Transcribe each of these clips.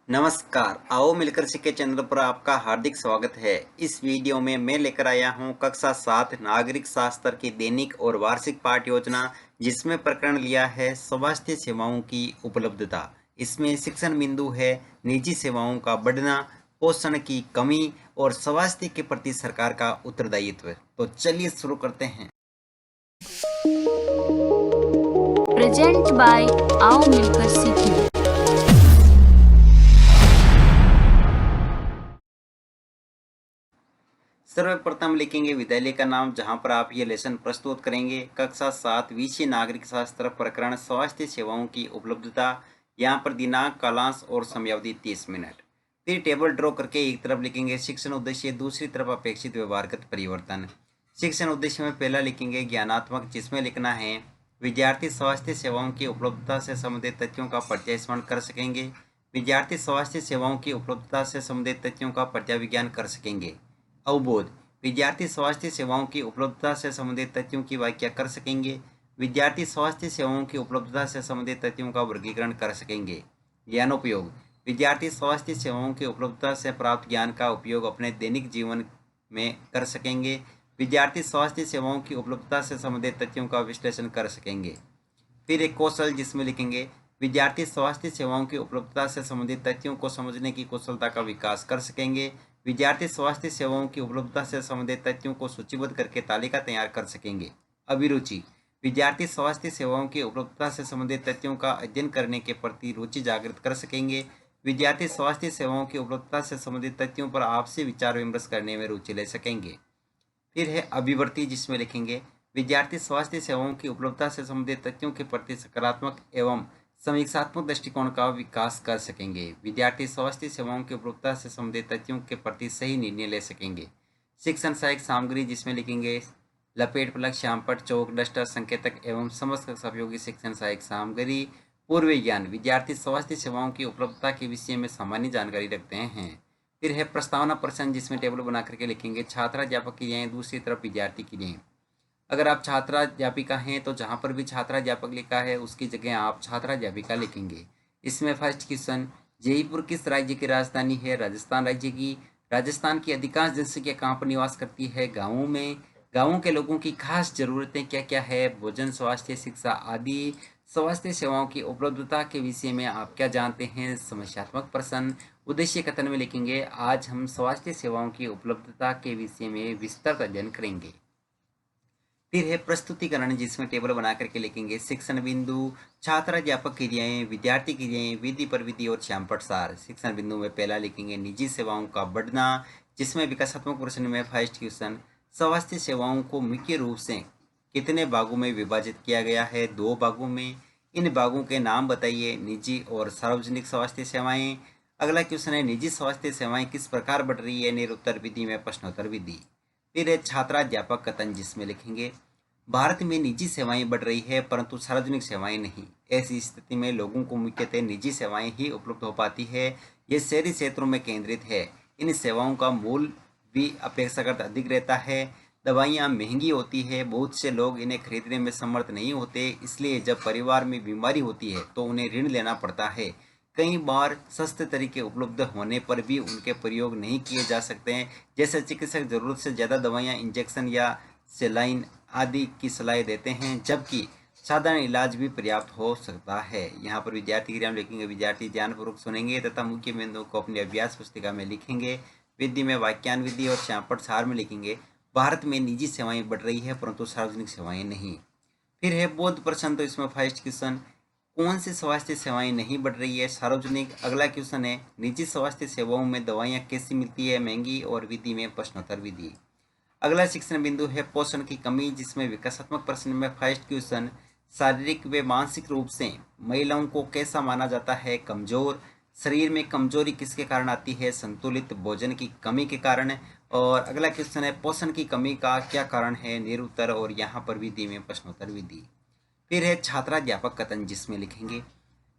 नमस्कार, आओ मिलकर सीखे चैनल पर आपका हार्दिक स्वागत है। इस वीडियो में मैं लेकर आया हूं कक्षा 7 नागरिक शास्त्र की दैनिक और वार्षिक पाठ योजना, जिसमें प्रकरण लिया है स्वास्थ्य सेवाओं की उपलब्धता। इसमें शिक्षण बिंदु है निजी सेवाओं का बढ़ना, पोषण की कमी और स्वास्थ्य के प्रति सरकार का उत्तरदायित्व। तो चलिए शुरू करते हैं। प्रेजेंट बाय आओ मिलकर सीखें। सर्वप्रथम लिखेंगे विद्यालय का नाम, जहां पर आप ये लेसन प्रस्तुत करेंगे। कक्षा 7 विषय नागरिक शास्त्र, प्रकरण स्वास्थ्य सेवाओं की उपलब्धता। यहाँ पर दिनांक, कालांश और समयावधि 30 मिनट। फिर टेबल ड्रॉ करके एक तरफ लिखेंगे शिक्षण उद्देश्य, दूसरी तरफ अपेक्षित व्यवहारगत परिवर्तन। शिक्षण उद्देश्य में पहला लिखेंगे ज्ञानात्मक, जिसमें लिखना है विद्यार्थी स्वास्थ्य सेवाओं की उपलब्धता से संबंधित तथ्यों का पर्याय स्मरण कर सकेंगे। विद्यार्थी स्वास्थ्य सेवाओं की उपलब्धता से संबंधित तथ्यों का पर्याय विज्ञान कर सकेंगे। अवबोध, विद्यार्थी स्वास्थ्य सेवाओं की उपलब्धता से संबंधित तथ्यों की व्याख्या कर सकेंगे। विद्यार्थी स्वास्थ्य सेवाओं की उपलब्धता से संबंधित तथ्यों का वर्गीकरण कर सकेंगे। ज्ञानोपयोग, विद्यार्थी स्वास्थ्य सेवाओं की उपलब्धता से प्राप्त ज्ञान का उपयोग अपने दैनिक जीवन में कर सकेंगे। विद्यार्थी स्वास्थ्य सेवाओं की उपलब्धता से संबंधित तथ्यों का विश्लेषण कर सकेंगे। फिर एक कौशल, जिसमें लिखेंगे विद्यार्थी स्वास्थ्य सेवाओं की उपलब्धता से संबंधित तथ्यों को समझने की कुशलता का विकास कर सकेंगे। विद्यार्थी स्वास्थ्य सेवाओं की उपलब्धता से संबंधित तथ्यों को सूचीबद्ध करके तालिका तैयार कर सकेंगे। अभिरुचि, विद्यार्थी स्वास्थ्य सेवाओं की उपलब्धता से संबंधित तथ्यों का अध्ययन करने के प्रति रुचि जागृत कर सकेंगे। विद्यार्थी स्वास्थ्य सेवाओं की उपलब्धता से संबंधित तथ्यों पर आपसी विचार विमर्श करने में रुचि ले सकेंगे। फिर है अभिवर्ती, जिसमें लिखेंगे विद्यार्थी स्वास्थ्य सेवाओं की उपलब्धता से संबंधित तथ्यों के प्रति सकारात्मक एवं समीक्षात्मक दृष्टिकोण का विकास कर सकेंगे। विद्यार्थी स्वास्थ्य सेवाओं की उपलब्धता से संबंधित तथ्यों के प्रति सही निर्णय ले सकेंगे। शिक्षण सहायक सामग्री, जिसमें लिखेंगे लपेट, प्लग, श्यामपट, चौक, डस्टर, संकेतक एवं समस्त उपयोगी शिक्षण सहायक सामग्री। पूर्व ज्ञान, विद्यार्थी स्वास्थ्य सेवाओं की उपलब्धता के विषय में सामान्य जानकारी रखते हैं। फिर है प्रस्तावना प्रश्न, जिसमें टेबल बना करके लिखेंगे छात्राध्यापक की जाए, दूसरी तरफ विद्यार्थी की जाए। अगर आप छात्राध्यापिका हैं तो जहाँ पर भी छात्राध्यापक लिखा है उसकी जगह आप छात्राध्यापिका लिखेंगे। इसमें फर्स्ट क्वेश्चन, जयपुर किस राज्य की राजधानी है? राजस्थान राज्य की। राजस्थान की अधिकांश जनसंख्या कहाँ पर निवास करती है? गाँवों में। गाँवों के लोगों की खास जरूरतें क्या क्या है? भोजन, स्वास्थ्य, शिक्षा आदि। स्वास्थ्य सेवाओं की उपलब्धता के विषय में आप क्या जानते हैं? समस्यात्मक प्रश्न। उद्देश्य कथन में लिखेंगे आज हम स्वास्थ्य सेवाओं की उपलब्धता के विषय में विस्तृत अध्ययन करेंगे। फिर है प्रस्तुतिकरण, जिसमें टेबल बना करके लिखेंगे शिक्षण बिंदु, छात्राध्यापक क्रियाएं, विद्यार्थी क्रियाएं, विधि पर विधि और श्यामपट सार। शिक्षण बिंदु में पहला लिखेंगे निजी सेवाओं का बढ़ना, जिसमें विकासात्मक प्रश्न में फर्स्ट क्वेश्चन, स्वास्थ्य सेवाओं को मुख्य रूप से कितने भागों में विभाजित किया गया है? 2 भागों में। इन भागों के नाम बताइए। निजी और सार्वजनिक स्वास्थ्य सेवाएं। अगला क्वेश्चन है निजी स्वास्थ्य सेवाएं किस प्रकार बढ़ रही है? निरुत्तर विधि में प्रश्नोत्तर विधि। फिर है छात्राध्यापक कथन, जिसमें लिखेंगे भारत में निजी सेवाएं बढ़ रही है परंतु सार्वजनिक सेवाएं नहीं। ऐसी स्थिति में लोगों को मुख्यतः निजी सेवाएं ही उपलब्ध हो पाती है। ये शहरी क्षेत्रों में केंद्रित है। इन सेवाओं का मूल्य भी अपेक्षाकृत अधिक रहता है। दवाइयाँ महंगी होती है, बहुत से लोग इन्हें खरीदने में समर्थ नहीं होते, इसलिए जब परिवार में बीमारी होती है तो उन्हें ऋण लेना पड़ता है। कई बार सस्ते तरीके उपलब्ध होने पर भी उनके प्रयोग नहीं किए जा सकते हैं, जैसे चिकित्सक जरूरत से ज़्यादा दवाइयाँ, इंजेक्शन या सेलाइन आदि की सलाह देते हैं, जबकि साधारण इलाज भी पर्याप्त हो सकता है। यहाँ पर विद्यार्थी क्रिया में लिखेंगे विद्यार्थी ध्यानपूर्वक सुनेंगे तथा मुख्य बिंदुओं को अपनी अभ्यास पुस्तिका में लिखेंगे। विधि में वाक्यान विधि और श्यामपट सार में लिखेंगे भारत में निजी सेवाएं बढ़ रही है परंतु सार्वजनिक सेवाएं नहीं। फिर है बोध प्रश्न, तो इसमें फर्स्ट क्वेश्चन, कौन सी स्वास्थ्य सेवाएं नहीं बढ़ रही है? सार्वजनिक। अगला क्वेश्चन है निजी स्वास्थ्य सेवाओं में दवाइयाँ कैसी मिलती है? महंगी। और विधि में प्रश्नोत्तर विधि। अगला शिक्षण बिंदु है पोषण की कमी, जिसमें विकासात्मक प्रश्न में फर्स्ट क्वेश्चन, शारीरिक व मानसिक रूप से महिलाओं को कैसा माना जाता है? कमजोर। शरीर में कमजोरी किसके कारण आती है? संतुलित भोजन की कमी के कारण। और अगला क्वेश्चन है पोषण की कमी का क्या कारण है? निरुत्तर। और यहाँ पर विधि में प्रश्नोत्तर विधि। फिर है छात्राध्यापक कथन, जिसमें लिखेंगे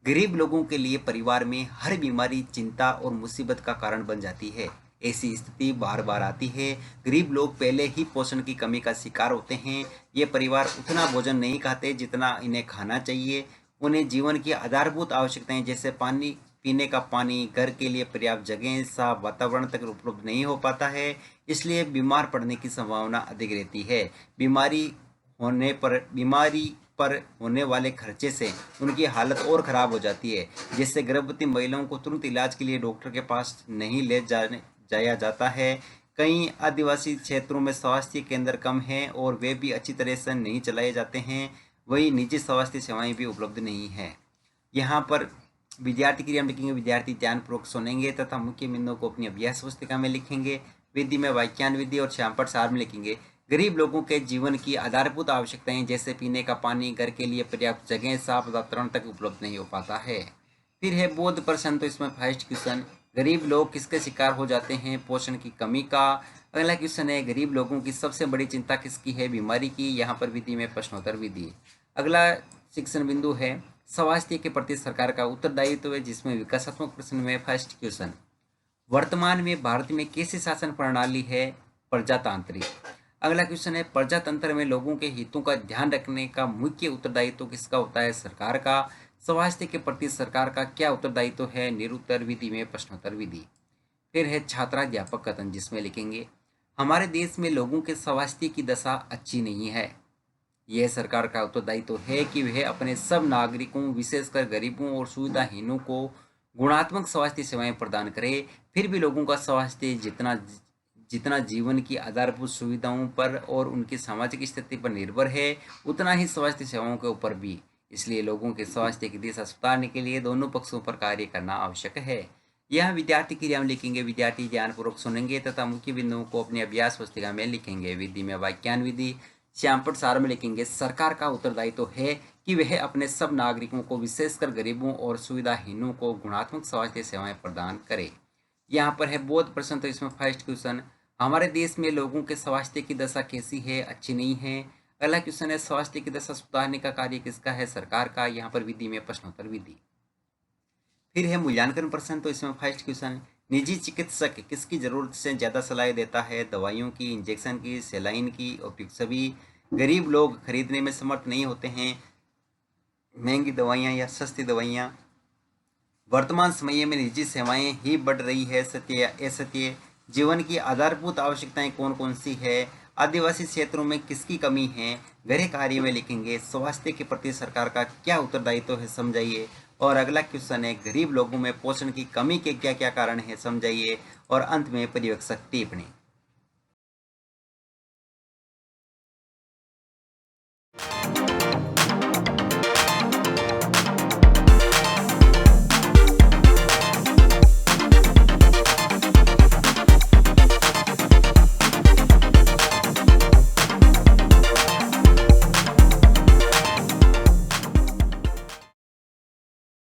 गरीब लोगों के लिए परिवार में हर बीमारी चिंता और मुसीबत का कारण बन जाती है। ऐसी स्थिति बार बार आती है। गरीब लोग पहले ही पोषण की कमी का शिकार होते हैं। ये परिवार उतना भोजन नहीं खाते जितना इन्हें खाना चाहिए। उन्हें जीवन की आधारभूत आवश्यकताएं जैसे पानी पीने का पानी, घर के लिए पर्याप्त जगह, साफ वातावरण तक उपलब्ध नहीं हो पाता है, इसलिए बीमार पड़ने की संभावना अधिक रहती है। बीमारी पर होने वाले खर्चे से उनकी हालत और ख़राब हो जाती है, जिससे गर्भवती महिलाओं को तुरंत इलाज के लिए डॉक्टर के पास नहीं ले जाया जाता है। कई आदिवासी क्षेत्रों में स्वास्थ्य केंद्र कम हैं और वे भी अच्छी तरह से नहीं चलाए जाते हैं। वही निजी स्वास्थ्य सेवाएं भी उपलब्ध नहीं है। यहाँ पर विद्यार्थी क्रिया में लिखेंगे, विद्यार्थी ध्यानपूर्वक सुनेंगे तथा मुख्य बिंदुओं को अपनी अभ्यास पुस्तिका में लिखेंगे। विधि में वाक्यान विधि और श्यामपट सार में लिखेंगे। गरीब लोगों के जीवन की आधारभूत आवश्यकताएं जैसे पीने का पानी, घर के लिए पर्याप्त जगह, साफ वातावरण तक उपलब्ध नहीं हो पाता है। फिर है बोध प्रश्न, तो इसमें फर्स्ट क्वेश्चन, गरीब लोग किसके शिकार हो जाते हैं? पोषण की कमी का। अगला क्वेश्चन है, गरीब लोगों की सबसे बड़ी चिंता किसकी है? बीमारी की। यहाँ पर विधि में प्रश्नोत्तर विधि। अगला शिक्षण बिंदु है स्वास्थ्य के प्रति सरकार का उत्तरदायित्व है, जिसमें विकासात्मक प्रश्न में फर्स्ट क्वेश्चन, वर्तमान में भारत में कैसी शासन प्रणाली है? प्रजातांत्रिक। अगला क्वेश्चन है, प्रजातंत्र में लोगों के हितों का ध्यान रखने का मुख्य उत्तरदायित्व किसका होता है? सरकार का। स्वास्थ्य के प्रति सरकार का क्या उत्तरदायित्व है? निरुत्तर विधि में प्रश्नोत्तर विधि। फिर है छात्राध्यापक कथन, जिसमें लिखेंगे, हमारे देश में लोगों के स्वास्थ्य की दशा अच्छी नहीं है। यह सरकार का उत्तरदायित्व है कि वह अपने सब नागरिकों, विशेषकर गरीबों और सुविधाहीनों को गुणात्मक स्वास्थ्य सेवाएं प्रदान करे। फिर भी लोगों का स्वास्थ्य जितना जीवन की आधारभूत सुविधाओं पर और उनकी सामाजिक स्थिति पर निर्भर है, उतना ही स्वास्थ्य सेवाओं के ऊपर भी। इसलिए लोगों के स्वास्थ्य की दिशा सुधारने के लिए दोनों पक्षों पर कार्य करना आवश्यक है। यह विद्यार्थी क्रिया में लिखेंगे, विद्यार्थी ध्यानपूर्वक सुनेंगे तथा मुख्य बिंदुओं को अपनी अभ्यास पुस्तिका में लिखेंगे। विधि में वाक्यान विधि। श्यामपट सार में लिखेंगे, सरकार का उत्तरदायित्व है कि वह अपने सब नागरिकों को, विशेषकर गरीबों और सुविधाहीनों को गुणात्मक स्वास्थ्य सेवाएं प्रदान करे। यहाँ पर है बोध प्रश्न, तो इसमें फर्स्ट क्वेश्चन, हमारे देश में लोगों के स्वास्थ्य की दशा कैसी है? अच्छी नहीं है। अगला क्वेश्चन है, स्वास्थ्य की दशा सुधारने का कार्य किसका है? सरकार का। यहाँ पर विधि में प्रश्नोत्तर विधि। फिर है मूल्यांकन प्रश्न, तो इसमें फर्स्ट क्वेश्चन, निजी चिकित्सक किसकी जरूरत से ज़्यादा सलाह देता है? दवाइयों की, इंजेक्शन की, सेलाइन की, उपयुक्त सभी। गरीब लोग खरीदने में समर्थ नहीं होते हैं महंगी दवाइयाँ या सस्ती दवाइयाँ। वर्तमान समय में निजी सेवाएं ही बढ़ रही है, सत्य या असत्य। जीवन की आधारभूत आवश्यकताएं कौन कौन सी है? आदिवासी क्षेत्रों में किसकी कमी है? गृह कार्य में लिखेंगे, स्वास्थ्य के प्रति सरकार का क्या उत्तरदायित्व है? समझाइए। और अगला क्वेश्चन है, गरीब लोगों में पोषण की कमी के क्या क्या कारण है? समझाइए। और अंत में पर्यवेक्षक टिप्पणी।